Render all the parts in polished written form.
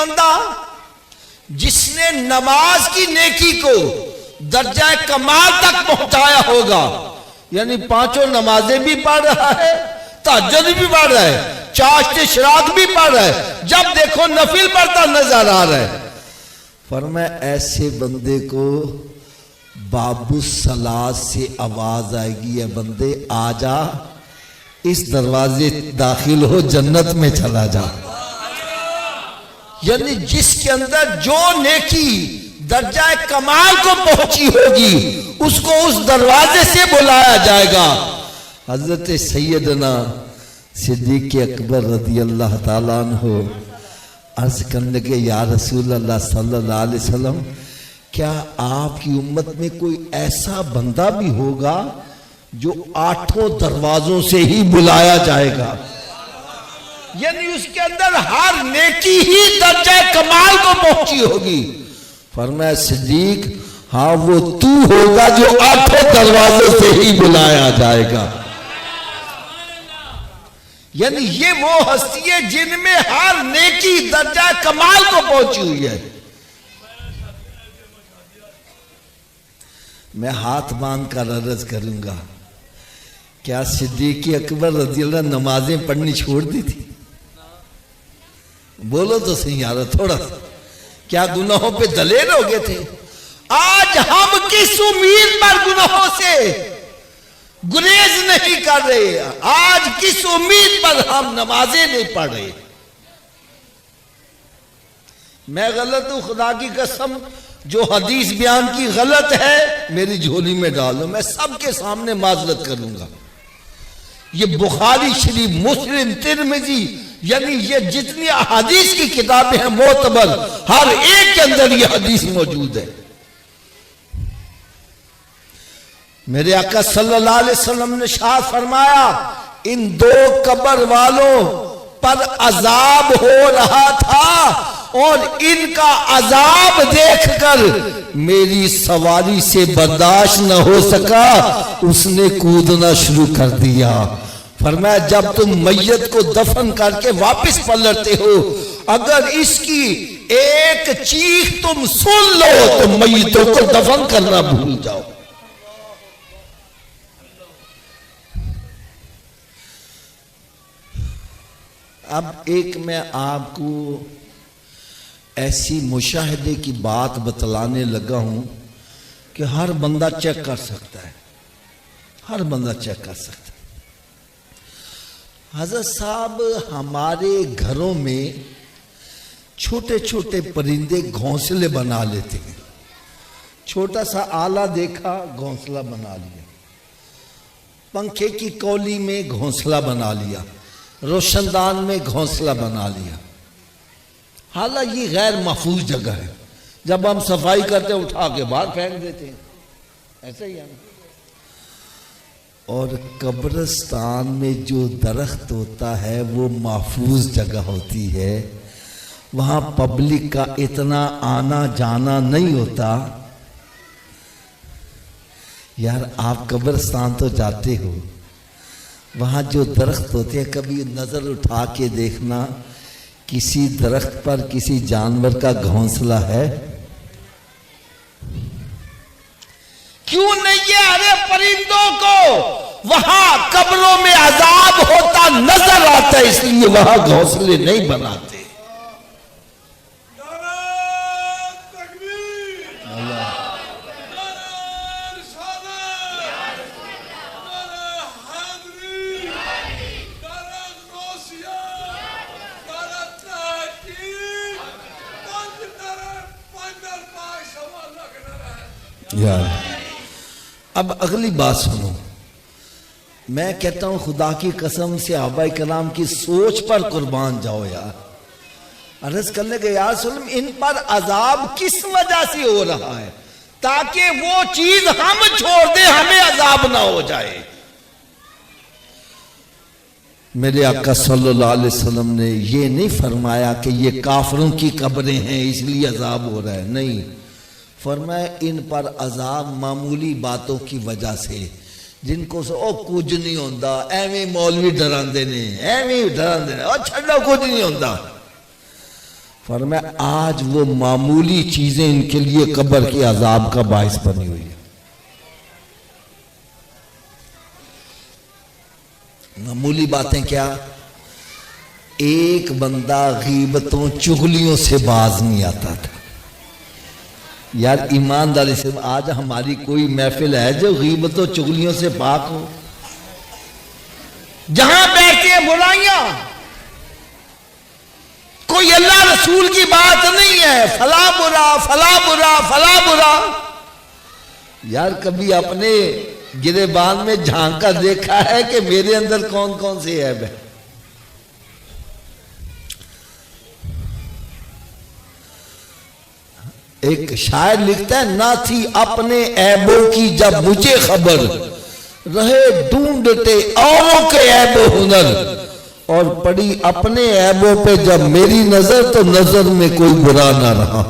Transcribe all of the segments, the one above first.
بندہ جس نے نماز کی نیکی کو درجہ کمال تک پہنچایا ہوگا، یعنی 5 نمازیں بھی پڑھ رہا ہے، تہجد بھی پڑھ رہا ہے، چاشت شراق بھی پڑھ رہا ہے، جب دیکھو نفل پڑھتا نظر آ رہا ہے، فرمایا ایسے بندے کو باب الصلاۃ سے آواز آئے گی، اے بندے آ جا، اس دروازے داخل ہو، جنت میں چلا جا۔ یعنی جس کے اندر جو نیکی درجہ کمال کو پہنچی ہوگی اس کو اس دروازے سے بلایا جائے گا۔ حضرت سیدنا صدیق اکبر رضی اللہ تعالیٰ عنہ عرض کرنے لگے، یا رسول اللہ صلی اللہ علیہ وسلم، کیا آپ کی امت میں کوئی ایسا بندہ بھی ہوگا جو 8 دروازوں سے ہی بلایا جائے گا؟ یعنی اس کے اندر ہر نیکی ہی درجہ کمال کو پہنچی ہوگی۔ فرمایا صدیق، ہاں وہ تو ہوگا جو 8 دروازوں سے ہی بلایا جائے گا۔ یعنی یہ وہ ہستی ہے جن میں ہر نیکی درجہ کمال کو پہنچی ہوئی ہے۔ میں ہاتھ باندھ کر عرض کروں گا، کیا صدیق اکبر رضی اللہ نمازیں پڑھنی چھوڑ دی تھی؟ بولو تو صحیح یارو تھوڑا سا، کیا گناہوں پہ دلیر ہو گئے تھے؟ آج ہم کس امید پر گناہوں سے گریز نہیں کر رہے؟ آج کس امید پر ہم نمازیں نہیں پڑھ رہے؟ میں غلط ہوں، خدا کی قسم، جو حدیث بیان کی غلط ہے میری جھولی میں ڈالو، میں سب کے سامنے معذرت کروں گا۔ یہ بخاری شریف، مسلم، ترمذی، یعنی یہ جتنی احادیث کی کتابیں ہیں معتبر، ہر ایک کے اندر یہ حدیث موجود ہے۔ میرے آقا صلی اللہ علیہ وسلم نے ارشاد فرمایا، ان 2 قبر والوں پر عذاب ہو رہا تھا اور ان کا عذاب دیکھ کر میری سواری سے برداشت نہ ہو سکا، اس نے کودنا شروع کر دیا۔ فرمایا جب تم میت کو دفن کر کے واپس پلٹتے ہو، اگر اس کی ایک چیخ تم سن لو تو میتوں کو دفن کرنا بھول جاؤ۔ اب ایک میں آپ کو ایسی مشاہدے کی بات بتلانے لگا ہوں کہ ہر بندہ چیک کر سکتا ہے، ہر بندہ چیک کر سکتا ہے۔ حضرت صاحب ہمارے گھروں میں چھوٹے چھوٹے پرندے گھونسلے بنا لیتے ہیں، چھوٹا سا آلہ دیکھا گھونسلہ بنا لیا، پنکھے کی کولی میں گھونسلہ بنا لیا، روشن دان میں گھونسلہ بنا لیا۔ حالانکہ یہ غیر محفوظ جگہ ہے، جب ہم صفائی کرتے اٹھا کے باہر پھینک دیتے ہیں، ایسا ہی ہے۔ اور قبرستان میں جو درخت ہوتا ہے وہ محفوظ جگہ ہوتی ہے، وہاں پبلک کا اتنا آنا جانا نہیں ہوتا۔ یار آپ قبرستان تو جاتے ہو، وہاں جو درخت ہوتے ہیں کبھی نظر اٹھا کے دیکھنا کسی درخت پر کسی جانور کا گھونسلہ ہے؟ کیوں نہیں ہے؟ ارے پرندوں کو وہاں قبروں میں عذاب ہوتا نظر آتا ہے، اس لیے وہاں گھونسلے نہیں بناتے۔ یار اب اگلی بات سنو، میں کہتا ہوں خدا کی قسم سے صحابہ کرام کی سوچ پر قربان جاؤ یار۔ عرض کرنے کے یا رسول اللہ ان پر عذاب کس وجہ سے ہو رہا ہے تاکہ وہ چیز ہم چھوڑ دیں، ہمیں عذاب نہ ہو جائے۔ میرے آقا صلی اللہ علیہ وسلم نے یہ نہیں فرمایا کہ یہ کافروں کی قبریں ہیں اس لیے عذاب ہو رہا ہے، نہیں، فرمایا ان پر عذاب معمولی باتوں کی وجہ سے، جن کو کچھ نہیں ہوتا، ایویں مولوی ڈراندے نے، ایویں ڈراندے نے، چھڑو کچھ نہیں ہوتا۔ فرمایا آج وہ معمولی چیزیں ان کے لیے قبر کے عذاب کا باعث بنی ہوئی ہے. معمولی باتیں کیا؟ ایک بندہ غیبتوں چغلیوں سے باز نہیں آتا تھا. یار ایمانداری سے آج ہماری کوئی محفل ہے جو غیبتوں چغلیوں سے پاک ہو؟ جہاں بیٹھتی ہیں برائیاں، کوئی اللہ رسول کی بات نہیں ہے، فلا برا فلا برا فلا برا. یار کبھی اپنے گریبان میں جھانک کر دیکھا ہے کہ میرے اندر کون کون سی عیب ہے؟ ایک شاعر لکھتا ہے نہ تھی اپنے عیبوں کی جب مجھے خبر، رہے ڈھونڈتے اوروں کے عیب و ہنر، اور پڑی اپنے عیبوں پہ جب میری نظر تو نظر میں کوئی برا نہ رہا.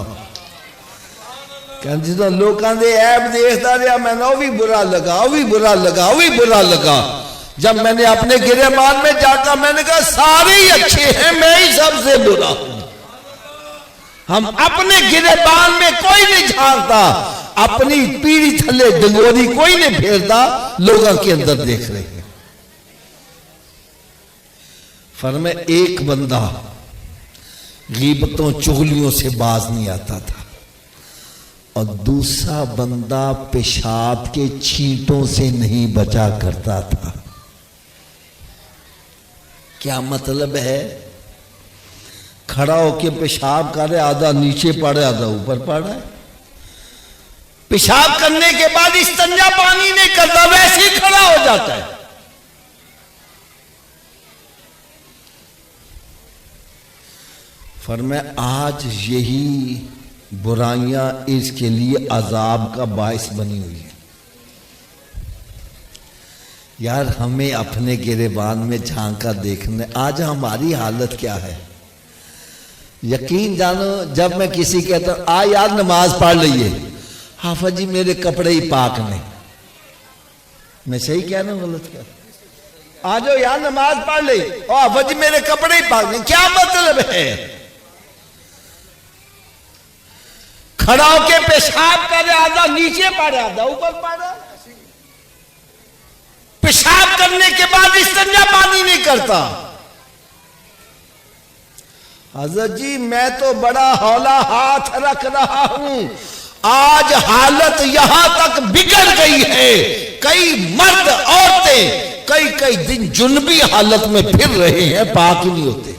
کہ جدو لوکاں دے عیب دیکھتا رہا میں نے وہ بھی برا لگا، وہ بھی برا لگا، وہ بھی برا لگا. جب میں نے اپنے گریبان میں جا کر میں نے کہا سارے ہی اچھے ہیں، میں ہی سب سے برا ہوں. ہم اپنے گریبان میں کوئی نہیں جھانکتا، اپنی پیڑھی تھلے ڈنگوری کوئی نہیں پھیرتا، لوگوں کے اندر دیکھ رہے ہیں. فرمایا ایک بندہ غیبتوں چغلیوں سے باز نہیں آتا تھا، اور دوسرا بندہ پیشاب کے چھینٹوں سے نہیں بچا کرتا تھا. کیا مطلب ہے؟ کھڑا ہو کے پیشاب کرے، آدھا نیچے پڑے آدھا اوپر پڑا ہے. پیشاب کرنے کے بعد استنجا پانی نہیں کرتا، ویسے ہی کھڑا ہو جاتا ہے. فرمایا آج یہی برائیاں اس کے لیے عذاب کا باعث بنی ہوئی ہے. یار ہمیں اپنے گریبان میں جھانکا دیکھنے، آج ہماری حالت کیا ہے؟ یقین جانو جب میں کسی کہتا ہوں آ یار نماز پڑھ لئیے، حافظ جی میرے کپڑے ہی پاک نہیں، میں صحیح کہہ رہا ہوں غلط کہہ رہا ہوں؟ آ جاؤ یار نماز پڑھ لئیے، حافظ جی میرے کپڑے ہی پاک نہیں، کیا مطلب ہے؟ کھڑا ہو کے پیشاب کرے، آدھا نیچے پڑے آدھا اوپر پڑے. پیشاب کرنے کے بعد استنجا پانی نہیں کرتا. حضرت جی میں تو بڑا ہولا ہاتھ رکھ رہا ہوں، آج حالت یہاں تک بگڑ گئی ہے، کئی مرد عورتیں کئی دن جنبی حالت میں پھر رہے ہیں، پاک ہی نہیں ہوتے.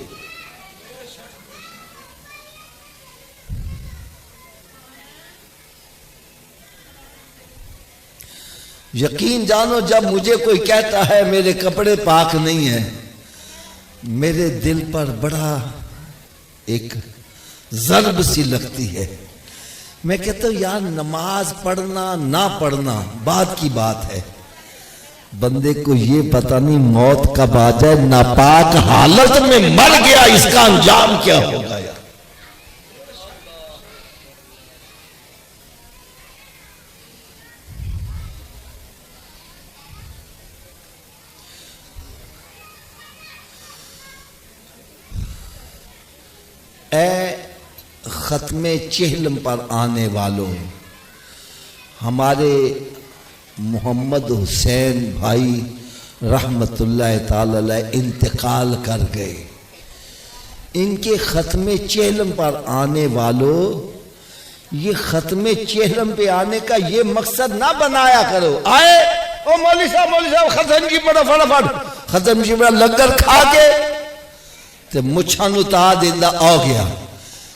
یقین جانو جب مجھے کوئی کہتا ہے میرے کپڑے پاک نہیں ہیں، میرے دل پر بڑا ایک ضرب سی لگتی ہے. میں کہتا ہوں یار نماز پڑھنا نہ پڑھنا بعد کی بات ہے، بندے کو یہ پتہ نہیں موت کب آ جائے، ناپاک حالت میں مر گیا اس کا انجام کیا ہوگا. یار اے ختم چہلم پر آنے والوں، ہمارے محمد حسین بھائی رحمت اللہ تعالی علیہ انتقال کر گئے. ان کے ختم چہلم پر آنے والوں، یہ ختم چہلم پہ آنے کا یہ مقصد نہ بنایا کرو آئے او مولوی صاحب ختم کی پڑا فٹافٹ ختم کی پڑا لنگر کھا کے تو مچھان اتار دیندہ آ گیا.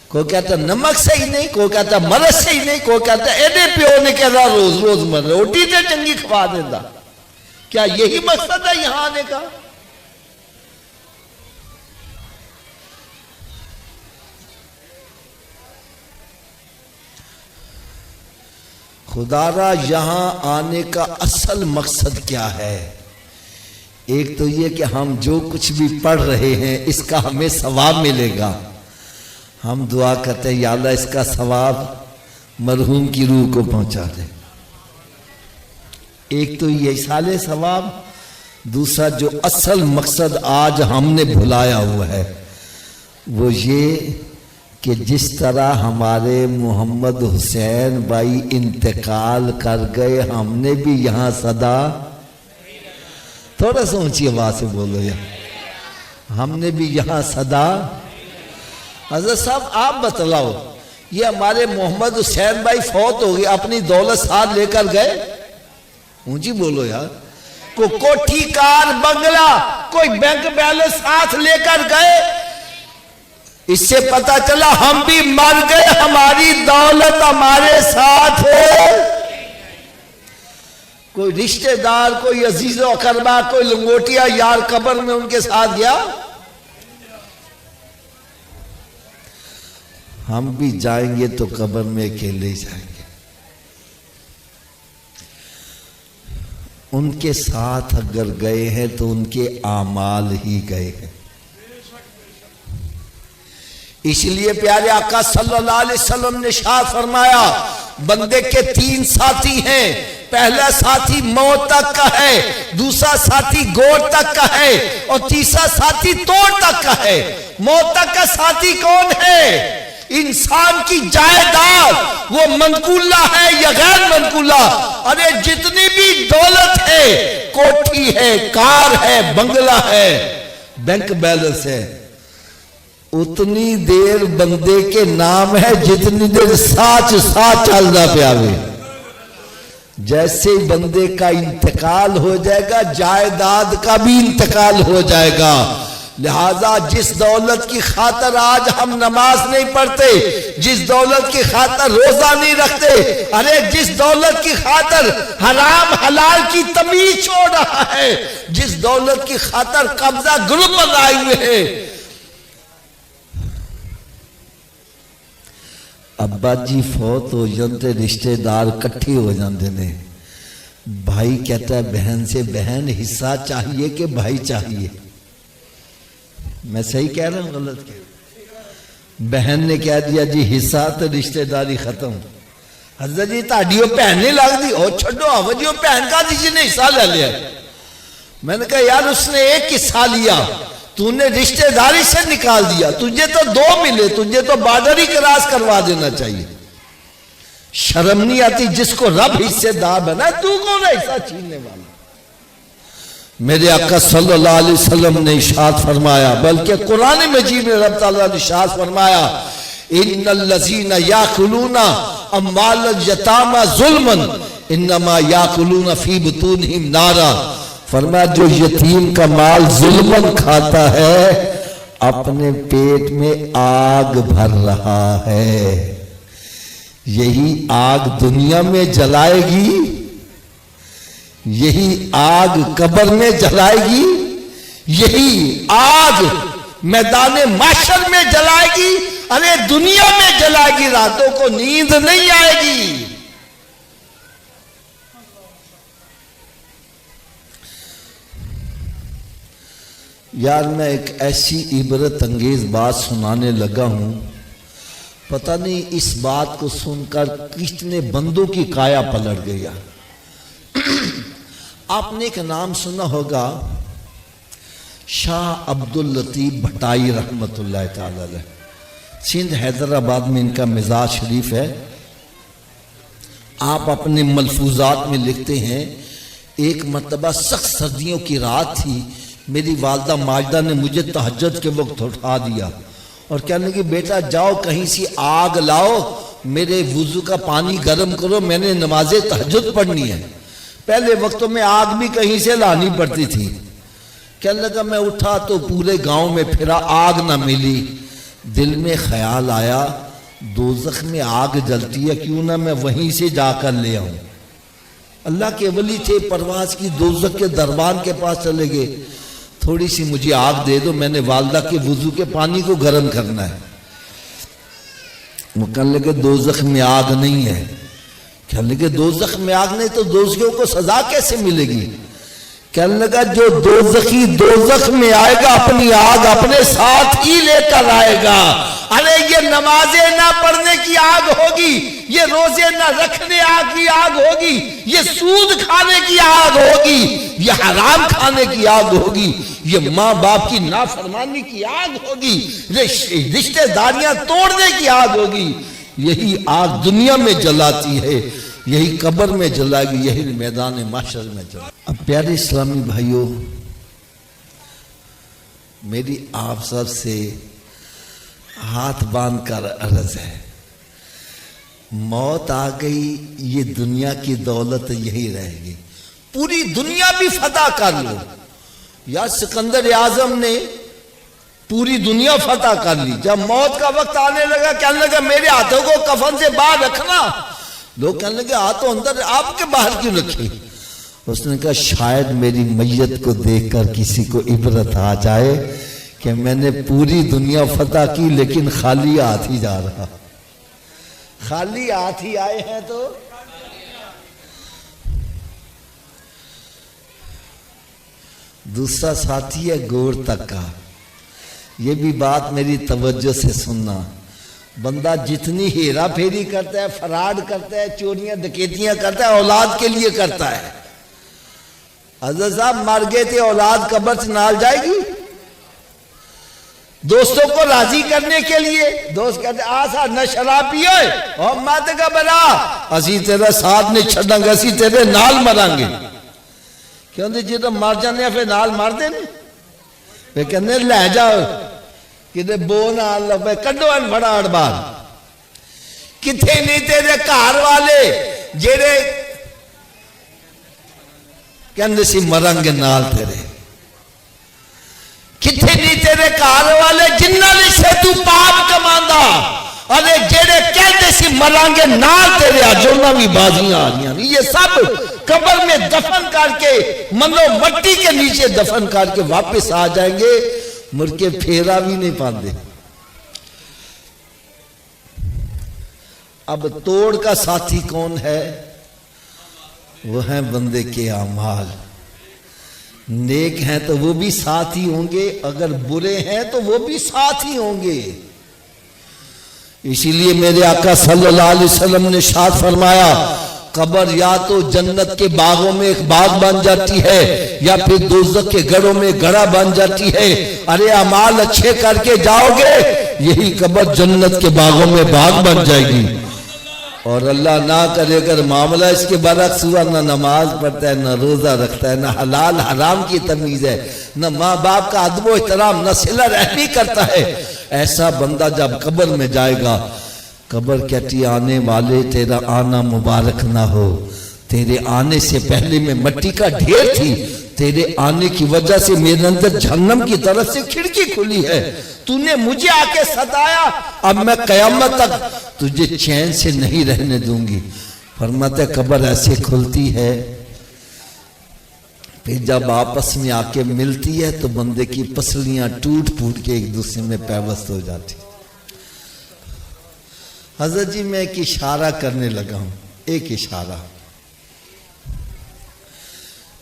کوئی کہتا نمک سے ہی نہیں، کوئی کہتا مرض سے ہی نہیں، کوئی کہتا ایڈے پیو نے کہتا روز روز مر روٹی تے چنگی کھوا دیندہ. کیا یہی مقصد ہے یہاں آنے کا؟ خدا را یہاں آنے کا اصل مقصد کیا ہے؟ ایک تو یہ کہ ہم جو کچھ بھی پڑھ رہے ہیں اس کا ہمیں ثواب ملے گا. ہم دعا کرتے ہیں یا اللہ اس کا ثواب مرحوم کی روح کو پہنچا دے. ایک تو یہ ایصال ثواب، دوسرا جو اصل مقصد آج ہم نے بھلایا ہوا ہے وہ یہ کہ جس طرح ہمارے محمد حسین بھائی انتقال کر گئے، ہم نے بھی یہاں صدا، تھوڑا سا اونچی آواز سے بولو یار، ہم نے بھی یہاں صدا۔ حضرت صاحب آپ بتلاؤ، یہ ہمارے محمد حسین بھائی فوت ہو گئے، اپنی دولت ساتھ لے کر گئے؟ اونچی بولو یار۔ کوئی کوٹھی کار بنگلہ، کوئی بینک بیلنس ساتھ لے کر گئے؟ اس سے پتا چلا ہم بھی مر گئے، ہماری دولت ہمارے ساتھ ہے۔ کوئی رشتہ دار، کوئی عزیز و اقربا، کوئی لنگوٹیا یار قبر میں ان کے ساتھ گیا؟ ہم بھی جائیں گے تو قبر میں اکیلے جائیں گے، ان کے ساتھ اگر گئے ہیں تو ان کے اعمال ہی گئے ہیں۔ اس لیے پیارے آقا صلی اللہ علیہ وسلم نے ارشاد فرمایا، بندے کے 3 ساتھی ہیں، پہلا ساتھی موت تک کا ہے، دوسرا ساتھی گوڑ تک کا ہے، اور تیسرا ساتھی توڑ تک کا ہے۔ موت تک کا ساتھی کون ہے؟ انسان کی جائیداد، وہ منقولہ ہے یا غیر منقولہ؟ ارے جتنی بھی دولت ہے، کوٹھی ہے، کار ہے، بنگلہ ہے، بینک بیلنس ہے، اتنی دیر بندے کے نام ہے جتنی دیر ساتھ چلنا پیاوے۔ جیسے بندے کا انتقال ہو جائے گا، جائیداد کا بھی انتقال ہو جائے گا۔ لہذا جس دولت کی خاطر آج ہم نماز نہیں پڑھتے، جس دولت کی خاطر روزہ نہیں رکھتے، ارے جس دولت کی خاطر حرام حلال کی تمیز چھوڑ رہا ہے، جس دولت کی خاطر قبضہ گروپ بنائے ہوئے ہیں، ابا جی فوت ہو جاندے، رشتہ دار کٹھے ہو جاندے نے، بھائی کہتا ہے بہن سے، بہن حصہ چاہیے کہ بھائی چاہیے؟ میں صحیح کہہ رہا ہوں غلط کہہ رہا ہوں؟ بہن نے کہہ دیا جی حصہ، تو رشتہ داری ختم۔ حضرت جی تاڑیوں بہن نہیں لگ دی، او چھڑو آوجیوں بہن کا دیجی نے حصہ لے لیا۔ میں نے کہا یار اس نے ایک حصہ لیا، تو نے رشتہ داری سے نکال دیا، تجھے تو 2 ملے، تجھے تو بارڈر ہی کراس کروا دینا چاہیے۔ شرم نہیں آتی جس کو رب حصے دار بنا، تو کون ہے حصہ چھیننے والا؟ میرے آقا صلی اللہ علیہ وسلم نے ارشاد فرمایا، بلکہ قرآن مجید میں رب تعالیٰ نے ارشاد فرمایا، ان الذین یاکلون اموال الیتامی ظلما انما یاکلون فی بطونہم نارا۔ فرمایا جو یتیم کا مال ظلمن کھاتا ہے، اپنے پیٹ میں آگ بھر رہا ہے۔ یہی آگ دنیا میں جلائے گی، یہی آگ قبر میں جلائے گی، یہی آگ میدان محشر میں جلائے گی، ارے دنیا میں جلائے گی، راتوں کو نیند نہیں آئے گی۔ یار میں ایک ایسی عبرت انگیز بات سنانے لگا ہوں، پتہ نہیں اس بات کو سن کر کتنے بندوں کی کایا پلٹ گیا۔ آپ نے ایک نام سنا ہوگا، شاہ عبداللطیف بھٹائی رحمت اللہ تعالی علیہ، سندھ حیدرآباد میں ان کا مزار شریف ہے۔ آپ اپنے ملفوظات میں لکھتے ہیں، ایک مرتبہ سخت سردیوں کی رات تھی، میری والدہ ماجدہ نے مجھے تہجد کے وقت اٹھا دیا اور کہنے لگی بیٹا جاؤ کہیں سی آگ لاؤ، میرے وضو کا پانی گرم کرو، میں نے نماز تہجد پڑھنی ہے۔ پہلے وقتوں میں آگ بھی کہیں سے لانی پڑتی تھی۔ کہنے لگا میں اٹھا تو پورے گاؤں میں پھرا، آگ نہ ملی۔ دل میں خیال آیا دوزخ میں آگ جلتی ہے، کیوں نہ میں وہیں سے جا کر لے آؤں۔ اللہ کے ولی تھے، پرواز کی دوزخ کے دربان کے پاس چلے گئے، تھوڑی سی مجھے آگ دے دو، میں نے والدہ کے وضو کے پانی کو گرم کرنا ہے۔ وہ کہنے لگے دوزخ میں آگ نہیں ہے۔ کہنے لگے دوزخ میں آگ نہیں تو دوزخیوں کو سزا کیسے ملے گی؟ کہنے لگا جو دوزخی دوزخ میں آئے گا اپنی آگ اپنے ساتھ ہی لے کر آئے گا، ارے یہ نمازیں نہ پڑھنے کی آگ ہوگی، یہ روزے نہ رکھنے کی آگ ہوگی، یہ سود کھانے کی آگ ہوگی، یہ حرام کھانے کی آگ ہوگی، یہ ماں باپ کی نافرمانی کی آگ ہوگی، رشتہ داریاں توڑنے کی آگ ہوگی۔ یہی آگ دنیا میں جلاتی ہے، یہی قبر میں جلائے گی، یہی میدان محشر میں جلائے گی۔ اب پیارے اسلامی بھائیوں، میری آپ سب سے ہاتھ باندھ کر عرض ہے، موت آ گئی، یہ دنیا کی دولت یہی رہے گی، پوری دنیا بھی فتح کر لو۔ یا سکندر اعظم نے پوری دنیا فتح کر لی، جب موت کا وقت آنے لگا کہنے لگا میرے ہاتھوں کو کفن سے باہر رکھنا، لوگ کہنے لگے ہاتھوں اندر، آپ کے باہر کیوں رکھے؟ اس نے کہا شاید میری میت کو دیکھ کر کسی کو عبرت آ جائے کہ میں نے پوری دنیا فتح کی لیکن خالی ہاتھ ہی جا رہا، خالی ہاتھ ہی آئے ہیں۔ تو دوسرا ساتھی ہے گور تک کا، یہ بھی بات میری توجہ سے سننا، بندہ جتنی ہیرا پھیری کرتا ہے، فراڈ کرتا ہے، چوریاں ڈکیتیاں کرتا ہے، اولاد کے لیے کرتا ہے۔ حضرت صاحب مر گئے تھے، اولاد قبر سے نال جائے گی؟ دوستوں کو راضی کرنے کے لیے دوست کہتے آسا نہ شراب پیئے اور مات کا برا، اسی تیرے ساتھ نہیں چھڑنا گا، اسی تیرے نال مران گے۔ کیوں دے جی تو مر جانے ہیں پھر نال مر دے نہیں، پھر کہنے لے جاؤ کدھے بو نال لو پہ کڈو ان بڑا اڑبار، کتھے نہیں تیرے کار والے جیرے کہنے سی مران گے نال تیرے، کتھے نہیں تیرے کار والے جنہ لے سے تو پاپ کماندہ، ارے جیڑے کہتے سی مرانگے نال تیرے آجونا بھی بازیاں آنیاں، یہ سب قبر میں دفن کر کے منو مٹی کے نیچے دفن کر کے واپس آ جائیں گے، مر کے پھیرا بھی نہیں پاندے۔ اب توڑ کا ساتھی کون ہے؟ وہ ہیں بندے کے اعمال، نیک ہیں تو وہ بھی ساتھ ہی ہوں گے، اگر برے ہیں تو وہ بھی ساتھ ہی ہوں گے۔ اسی لیے میرے آقا صلی اللہ علیہ وسلم نے ارشاد فرمایا قبر یا تو جنت کے باغوں میں ایک باغ بن جاتی ہے یا پھر دوزخ کے گڑھوں میں گڑھا بن جاتی ہے، ارے اعمال اچھے کر کے جاؤ گے یہی قبر جنت کے باغوں میں باغ بن جائے گی۔ اور اللہ نہ کرے اگر معاملہ اس کے برعکس ہوا، نہ نماز پڑھتا ہے، نہ روزہ رکھتا ہے، نہ حلال حرام کی تمیز ہے، نہ ماں باپ کا ادب و احترام، نہ صلہ رحمی کرتا ہے، ایسا بندہ جب قبر میں جائے گا، قبر کہتی آنے والے تیرا آنا مبارک نہ ہو، تیرے آنے سے پہلے میں مٹی کا ڈھیر تھی، تیرے آنے کی وجہ سے میرے اندر جہنم کی طرف سے کھڑکی کھلی ہے، تو نے مجھے آ کے ستایا، اب میں قیامت تک تجھے چین سے نہیں رہنے دوں گی۔ فرماتا ہے قبر ایسے کھلتی ہے، پھر جب آپس میں آ کے ملتی ہے تو بندے کی پسلیاں ٹوٹ پھوٹ کے ایک دوسرے میں پیوست ہو جاتی۔ حضرت جی میں ایک اشارہ کرنے لگا ہوں، ایک اشارہ،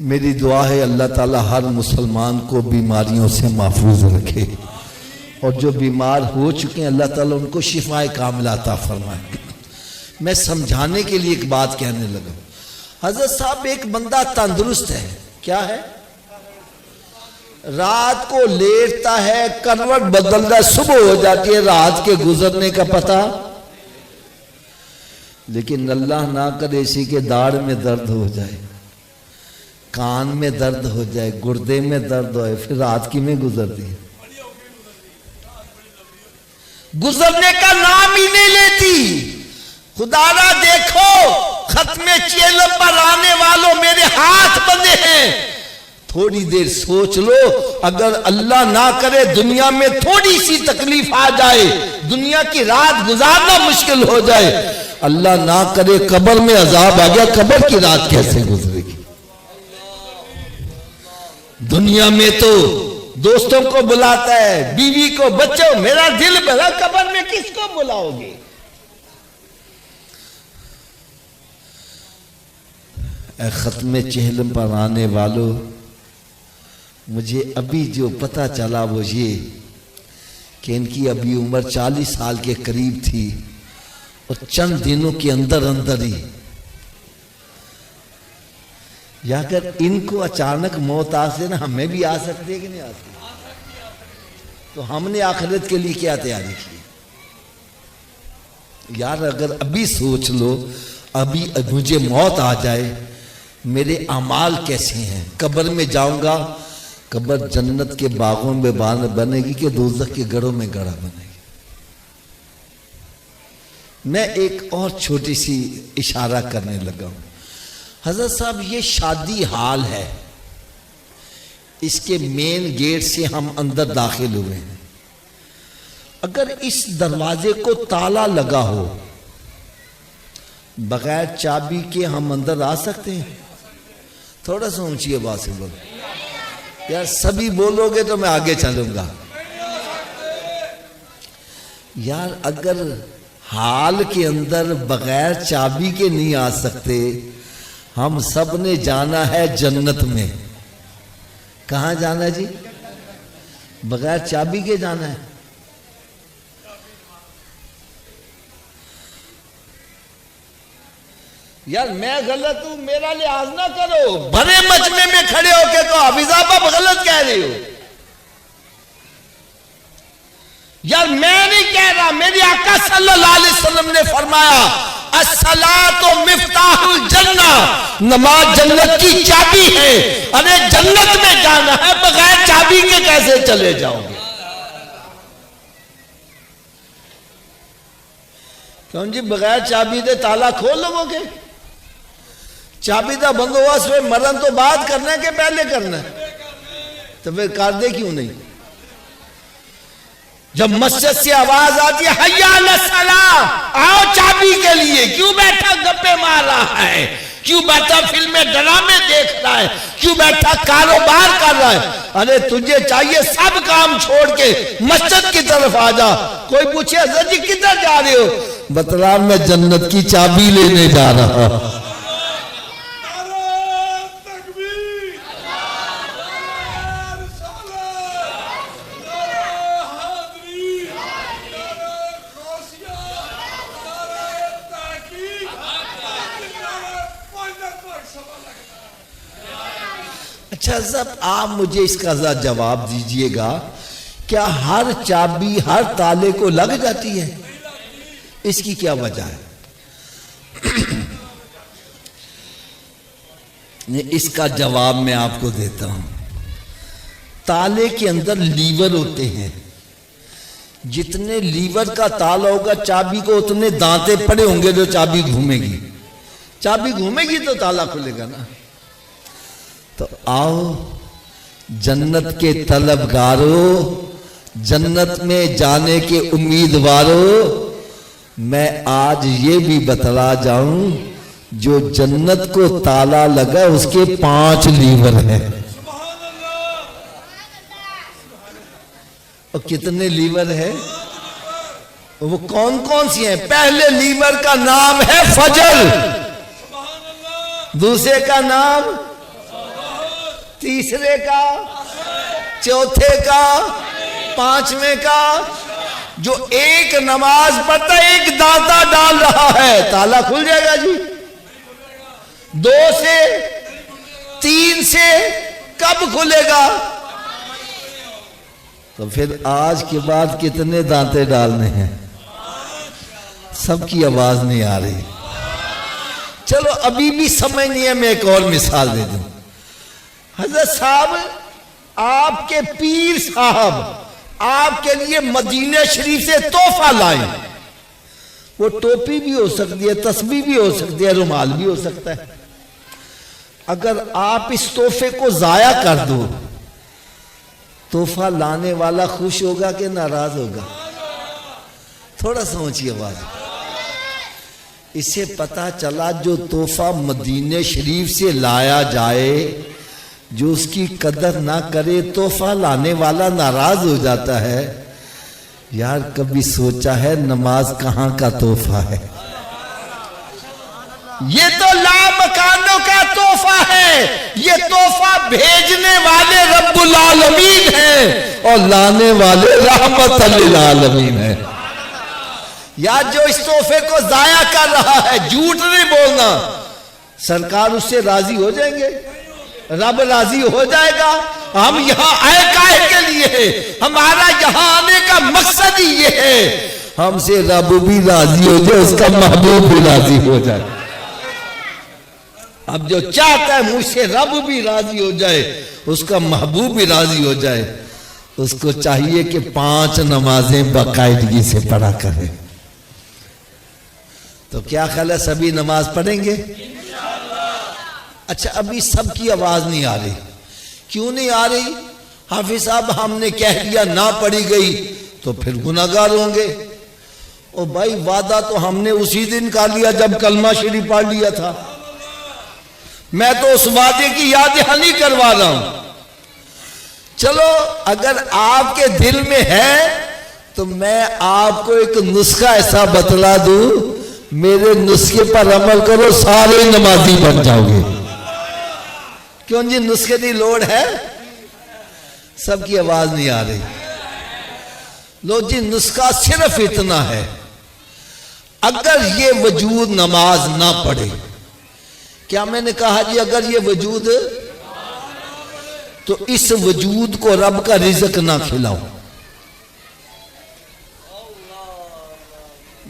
میری دعا ہے اللہ تعالی ہر مسلمان کو بیماریوں سے محفوظ رکھے، اور جو بیمار ہو چکے ہیں اللہ تعالیٰ ان کو شفائے کاملہ عطا فرمائے۔ میں سمجھانے کے لیے ایک بات کہنے لگا، حضرت صاحب ایک بندہ تندرست ہے، کیا ہے؟ رات کو لیٹتا ہے، کروٹ بدلتا ہے، صبح ہو جاتی ہے، رات کے گزرنے کا پتہ، لیکن اللہ نہ کرے اسی کے داڑھ میں درد ہو جائے، کان میں درد ہو جائے، گردے میں درد ہوئے، پھر رات کی میں گزرتی ہے، گزرنے کا نام ہی نہیں لیتی۔ خدا را دیکھو ختم چیلم پر آنے والوں میرے ہاتھ بندے ہیں، تھوڑی دیر سوچ لو، اگر اللہ نہ کرے دنیا میں تھوڑی سی تکلیف آ جائے، دنیا کی رات گزارنا مشکل ہو جائے، اللہ نہ کرے قبر میں عذاب آ گیا، قبر کی رات کیسے گزرے گی؟ دنیا میں تو دوستوں کو بلاتا ہے، بیوی کو، بچوں، میرا دل بھلا، قبر میں کس کو بلاؤ گے؟ اے ختم چہلم پر آنے والوں، مجھے ابھی جو پتہ چلا وہ یہ کہ ان کی ابھی عمر 40 سال کے قریب تھی اور چند دنوں کے اندر ہی یا اگر ان کو اچانک موت آ سے نا ہمیں بھی آ سکتی ہے کہ نہیں آ سکتی؟ تو ہم نے آخرت کے لیے کیا تیاری کی؟ یار اگر ابھی سوچ لو ابھی مجھے موت آ جائے میرے اعمال کیسے ہیں، قبر میں جاؤں گا، قبر جنت کے باغوں میں بنے گی کہ دوزخ کے گڑھوں میں گڑھا بنے گی؟ میں ایک اور چھوٹی سی اشارہ کرنے لگا ہوں۔ حضرت صاحب یہ شادی ہال ہے، اس کے مین گیٹ سے ہم اندر داخل ہوئے ہیں، اگر اس دروازے کو تالا لگا ہو بغیر چابی کے ہم اندر آ سکتے ہیں؟ تھوڑا سا اونچی آواز سے بولو یار، سبھی بولو گے تو میں آگے چلوں گا۔ یار اگر ہال کے اندر بغیر چابی کے نہیں آ سکتے، ہم سب نے جانا ہے جنت میں، کہاں جانا ہے جی؟ بغیر چابی کے جانا ہے۔ یار میں غلط ہوں میرا لحاظ نہ کرو، بڑے مجمع میں کھڑے ہو کے تو حافظ آپ غلط کہہ رہے ہو۔ یار میں نہیں کہہ رہا، میری آقا صلی اللہ علیہ وسلم نے فرمایا الصلاۃ مفتاح الجنہ، نماز جنت کی چابی ہے۔ ارے جنت میں جانا ہے، بغیر چابی کے کیسے چلے جاؤ گے؟ کیوں جی بغیر چابی دے تالا کھول لو گے؟ چابی دا بندوبست میں مرن تو بعد کرنا ہے کہ پہلے کرنا ہے؟ تو پھر کر دے کیوں نہیں؟ جب مسجد سے آواز آتی ہے حی علی الصلاۃ، آؤ چابی کے لیے، کیوں بیٹھا گپے مار رہا ہے؟ کیوں بیٹھا فلمیں ڈرامے دیکھ رہا ہے؟ کیوں بیٹھا کاروبار کر رہا ہے؟ ارے تجھے چاہیے سب کام چھوڑ کے مسجد کی طرف آ جا۔ کوئی پوچھے حضرت جی کدھر جا رہے ہو؟ بتلا میں جنت کی چابی لینے جا رہا ہوں۔ اچھا صاحب آپ مجھے اس کا ذرا جواب دیجئے گا، کیا ہر چابی ہر تالے کو لگ جاتی ہے؟ اس کی کیا وجہ ہے؟ اس کا جواب میں آپ کو دیتا ہوں۔ تالے کے اندر لیور ہوتے ہیں، جتنے لیور کا تالا ہوگا چابی کو اتنے دانتے پڑے ہوں گے جو چابی گھومے گی۔ چابی گھومے گی تو تالا کھلے گا نا۔ تو آؤ جنت کے طلبگاروں، جنت میں جانے کے امیدواروں، میں آج یہ بھی بتلا جاؤں جو جنت کو تالا لگا اس کے 5 لیور ہیں۔ اور کتنے لیور ہیں؟ وہ کون کون سی ہیں؟ پہلے لیور کا نام ہے فجر، دوسرے کا نام، تیسرے کا، چوتھے کا، 5ویں کا۔ جو ایک نماز پڑھتا ہے ایک دانتا ڈال رہا ہے، تالا کھل جائے گا جی؟ 2 سے 3 سے کب کھلے گا؟ تو پھر آج کے بعد کتنے دانتے ڈالنے ہیں؟ سب کی آواز نہیں آ رہی۔ چلو ابھی بھی سمجھ نہیں ہے، میں ایک اور مثال دے دوں۔ حضرت صاحب آپ کے پیر صاحب آپ کے لیے مدینہ شریف سے تحفہ لائیں، وہ ٹوپی بھی ہو سکتی ہے، تسبیح بھی ہو سکتی ہے، رومال بھی ہو سکتا ہے۔ اگر آپ اس تحفے کو ضائع کر دو، تحفہ لانے والا خوش ہوگا کہ ناراض ہوگا؟ تھوڑا سا اونچی آواز۔ اسے پتا چلا جو تحفہ مدینہ شریف سے لایا جائے، جو اس کی قدر نہ کرے، تحفہ لانے والا ناراض ہو جاتا ہے۔ یار کبھی سوچا ہے نماز کہاں کا تحفہ ہے؟ یہ تو لامکانوں کا تحفہ ہے، یہ تحفہ بھیجنے والے رب العالمین ہیں اور لانے والے رحمت للعالمین ہیں۔ یا جو اس تحفے کو ضائع کر رہا ہے، جھوٹ نہیں بولنا، سرکار اس سے راضی ہو جائیں گے، رب راضی ہو جائے گا۔ ہم یہاں آئے کائے کے لیے ہیں، ہمارا یہاں آنے کا مقصد ہی یہ ہے ہم سے رب بھی راضی ہو جائے، اس کا محبوب بھی راضی ہو جائے۔ اب جو چاہتا ہے مجھ سے رب بھی راضی ہو جائے، اس کا محبوب بھی راضی ہو جائے، اس کو چاہیے کہ 5 نمازیں باقاعدگی سے پڑھا کرے۔ تو کیا خیال ہے سبھی نماز پڑھیں گے؟ اچھا، ابھی سب کی آواز نہیں آ رہی، کیوں نہیں آ رہی؟ حافظ صاحب ہم نے کہہ دیا نہ پڑھی گئی تو پھر گناہگار ہوں گے۔ او بھائی، وعدہ تو ہم نے اسی دن کر لیا جب کلمہ شریف پڑھ لیا تھا، میں تو اس وعدے کی یاد دہانی کروا رہا ہوں۔ چلو اگر آپ کے دل میں ہے تو میں آپ کو ایک نسخہ ایسا بتلا دوں، میرے نسخے پر عمل کرو، سارے نمازی بن جاؤ گے۔ کیوں جی، نسخے کی لوڑ ہے؟ سب کی آواز نہیں آ رہی۔ لو جی، نسخہ صرف اتنا ہے، اگر یہ وجود نماز نہ پڑھے، کیا میں نے کہا جی اگر یہ وجود، تو اس وجود کو رب کا رزق نہ کھلاؤ،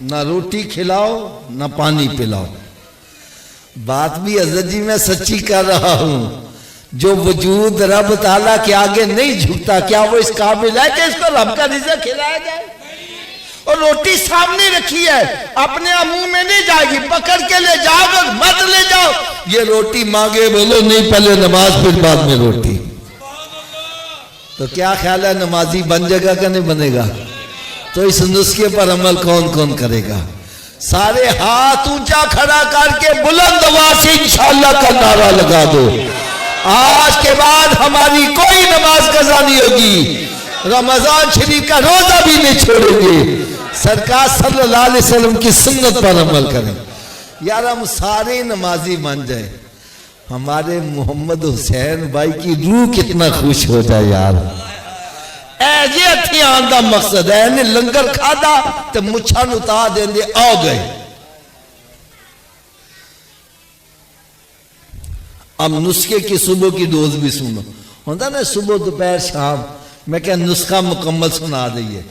نہ روٹی کھلاؤ نہ پانی پلاؤ۔ بات بھی حضرت جی میں سچی کر رہا ہوں، جو وجود رب تعالیٰ کے آگے نہیں جھکتا، کیا وہ اس قابل ہے کہ اس کو رب کا رزق کھلایا جائے؟ اور روٹی سامنے رکھی ہے، اپنے منہ میں نہیں جائے گی، پکڑ کے لے جاؤ گے، مت لے جاؤ۔ یہ روٹی مانگے بولو نہیں، پہلے نماز پھر بعد میں روٹی۔ تو کیا خیال ہے نمازی بن جائے گا کہ نہیں بنے گا؟ تو اس نسخے پر عمل کون کون کرے گا؟ سارے ہاتھ اونچا کھڑا کر کے بلند آواز سے انشاءاللہ کا نعرہ لگا دو، آج کے بعد ہماری کوئی نماز قضا نہیں ہوگی، رمضان شریف کا روزہ بھی نہیں چھوڑیں گے، سرکار صلی اللہ علیہ وسلم کی سنت پر عمل کریں۔ یار ہم سارے نمازی بن جائیں، ہمارے محمد حسین بھائی کی روح کتنا خوش ہو جائے یار۔ یہ اتھی آن دا مقصد ہے، انہیں لنگر کھادا تو مچھان اتار دیں دے آ گئے۔ اب نسخے کی صبح کی ڈوز بھی سنو، ہوتا نا صبح دوپہر شام، میں کیا نسخہ مکمل سنا دئیے۔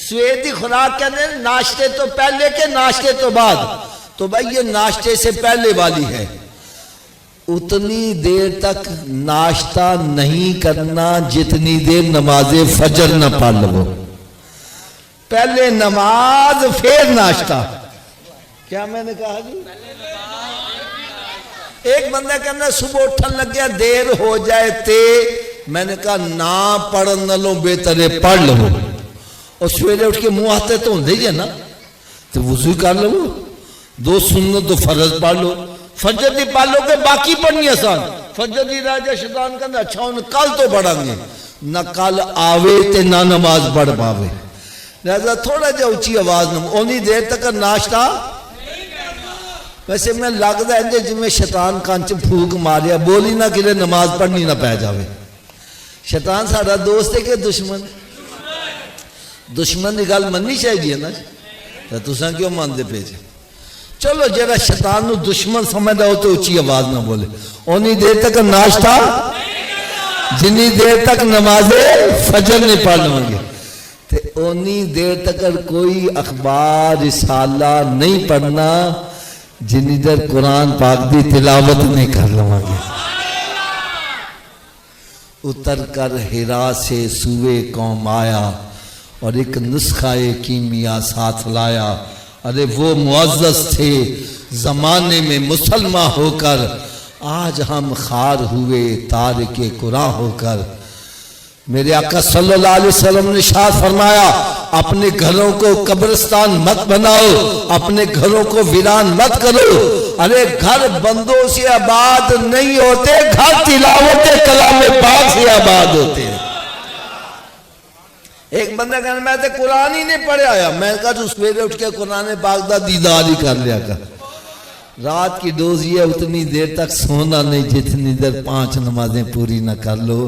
سویدی خوراک کہتے ہیں ناشتے تو پہلے کے ناشتے تو بعد، تو بھائی یہ ناشتے سے پہلے والی ہے، اتنی دیر تک ناشتہ نہیں کرنا جتنی دیر نماز فجر نہ پڑھ لو، پہلے نماز پھر ناشتہ۔ کیا میں نے کہا جی؟ ایک بندہ کہنا صبح اٹھن لگ گیا دیر ہو جائے تے، میں نے کہا نہ پڑھن لو بہتر ہے پڑھ لو، اور سویرے اٹھ کے منہ آتے تو ہوں دے نا، تو وضو کر لو، 2 سنت تو فرض پڑھ لو، فجر دی پڑھ لو کہ باقی پڑھنی آسان، فجر دی راجہ شیطان کہنا اچھا ان کل تو پڑھیں گے، نہ کل آوے تے نہ نماز پڑھ پاوے، لہذا تھوڑا جا اچھی آواز نہ، اونی دیر تک ناشتہ۔ ویسے میں لگتا ہے جی میں شیطان کانچ پھوک ماریا، بولی نہ کرے نماز پڑھنی نہ پہ جاوے۔ شیطان سارا دوست ہے کہ دشمن؟ دشمن کی گل مننی چاہیے نا، تو تساں کیوں مانتے پے جے؟ چلو جڑا شیطان نو دشمن سمجھدا ہو تو اچھی آواز نہ بولے، اونی دیر تک ناشتہ جنی دیر تک نماز فجر نہیں پڑھ لوں گے، تے اونی دیر تک کوئی اخبار رسالہ نہیں پڑھنا جنی دیر قرآن پاک دی تلاوت نہیں کر لوں گے۔ اتر کر ہرا سے سوئے قوم آیا اور ایک نسخہ کیمیا ساتھ لایا، ارے وہ معزز تھے زمانے میں مسلمان ہو کر، آج ہم خار ہوئے تارک قرآن ہو کر۔ میرے آقا صلی اللہ علیہ وسلم نے ارشاد فرمایا اپنے گھروں کو قبرستان مت بناؤ، اپنے گھروں کو ویران مت کرو، ارے گھر بندوں سے آباد نہیں ہوتے، گھر تلاوت کلام پاک سے آباد ہوتے ہیں۔ ایک بندہ کہنا میں تو قرآن ہی نہیں پڑھے آیا. میں کہا تو سویرے اٹھ کے قرآن پاک دا دیدار ہی کر لیا کر. رات کی ڈوز یہ اتنی دیر تک سونا نہیں جتنی دیر 5 نمازیں پوری نہ کر لو.